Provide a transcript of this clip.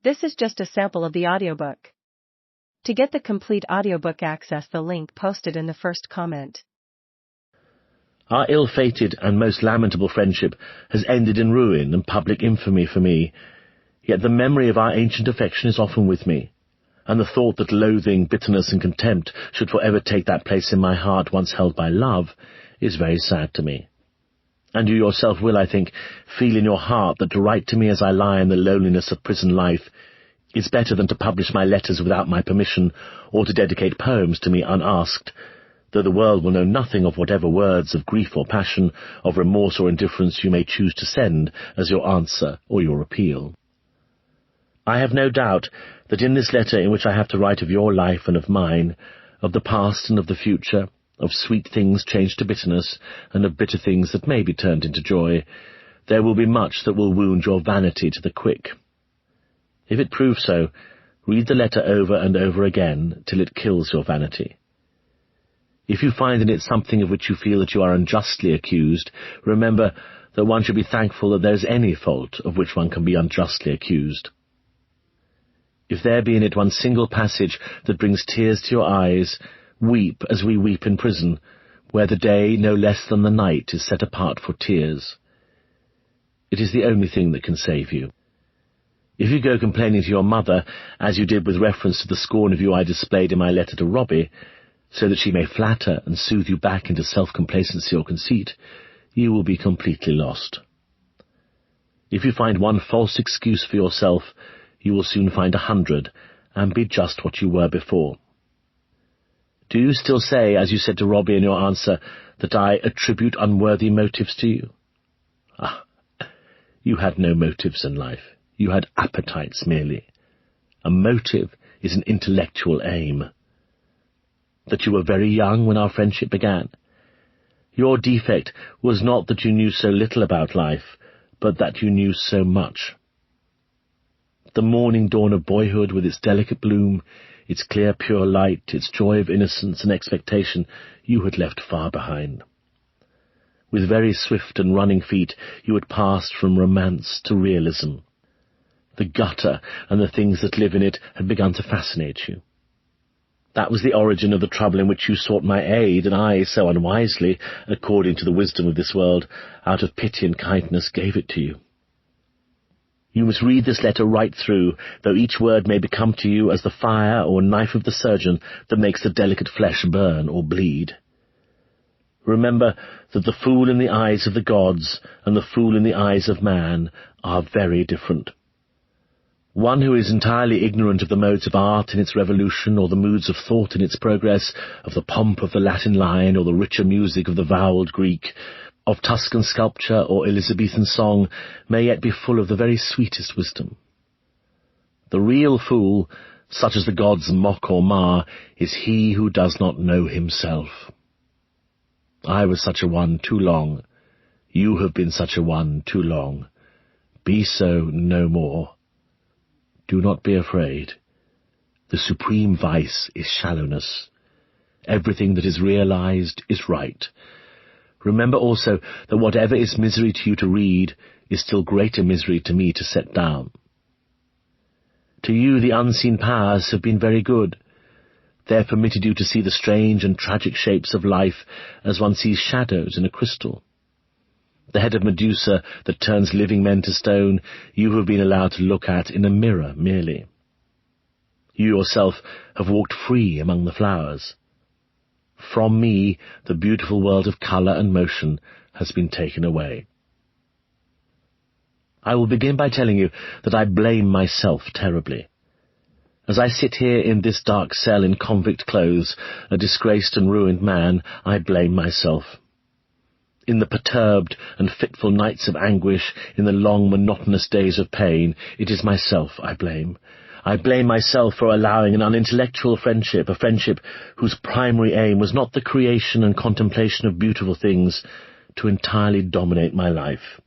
This is just a sample of the audiobook. To get the complete audiobook, access the link posted in the first comment. Our ill-fated and most lamentable friendship has ended in ruin and public infamy for me, yet the memory of our ancient affection is often with me, and the thought that loathing, bitterness, and contempt should forever take that place in my heart once held by love is very sad to me. And you yourself will, I think, feel in your heart that to write to me as I lie in the loneliness of prison life is better than to publish my letters without my permission, or to dedicate poems to me unasked, though the world will know nothing of whatever words of grief or passion, of remorse or indifference you may choose to send as your answer or your appeal. I have no doubt that in this letter, in which I have to write of your life and of mine, of the past and of the future, of sweet things changed to bitterness, and of bitter things that may be turned into joy, there will be much that will wound your vanity to the quick. If it prove so, read the letter over and over again till it kills your vanity. If you find in it something of which you feel that you are unjustly accused, remember that one should be thankful that there is any fault of which one can be unjustly accused. If there be in it one single passage that brings tears to your eyes, weep as we weep in prison, where the day, no less than the night, is set apart for tears. It is the only thing that can save you. If you go complaining to your mother, as you did with reference to the scorn of you I displayed in my letter to Robbie, so that she may flatter and soothe you back into self-complacency or conceit, you will be completely lost. If you find one false excuse for yourself, you will soon find 100, and be just what you were before. Do you still say, as you said to Robbie in your answer, that I attribute unworthy motives to you? You had no motives in life. You had appetites merely. A motive is an intellectual aim. That you were very young when our friendship began. Your defect was not that you knew so little about life, but that you knew so much. The morning dawn of boyhood, with its delicate bloom, its clear pure light, its joy of innocence and expectation, you had left far behind. With very swift and running feet you had passed from romance to realism. The gutter and the things that live in it had begun to fascinate you. That was the origin of the trouble in which you sought my aid, and I, so unwisely, according to the wisdom of this world, out of pity and kindness, gave it to you. You must read this letter right through, though each word may become to you as the fire or knife of the surgeon that makes the delicate flesh burn or bleed. Remember that the fool in the eyes of the gods and the fool in the eyes of man are very different. One who is entirely ignorant of the modes of art in its revolution, or the moods of thought in its progress, of the pomp of the Latin line, or the richer music of the vowelled Greek, of Tuscan sculpture or Elizabethan song, may yet be full of the very sweetest wisdom. The real fool, such as the gods mock or mar, is he who does not know himself. I was such a one too long. You have been such a one too long. Be so no more. Do not be afraid. The supreme vice is shallowness. Everything that is realized is right. Remember also that whatever is misery to you to read is still greater misery to me to set down. To you the unseen powers have been very good. They have permitted you to see the strange and tragic shapes of life as one sees shadows in a crystal. The head of Medusa that turns living men to stone, you have been allowed to look at in a mirror merely. You yourself have walked free among the flowers. From me, the beautiful world of colour and motion has been taken away. I will begin by telling you that I blame myself terribly. As I sit here in this dark cell in convict clothes, a disgraced and ruined man, I blame myself. In the perturbed and fitful nights of anguish, in the long monotonous days of pain, it is myself I blame. I blame myself for allowing an unintellectual friendship, a friendship whose primary aim was not the creation and contemplation of beautiful things, to entirely dominate my life.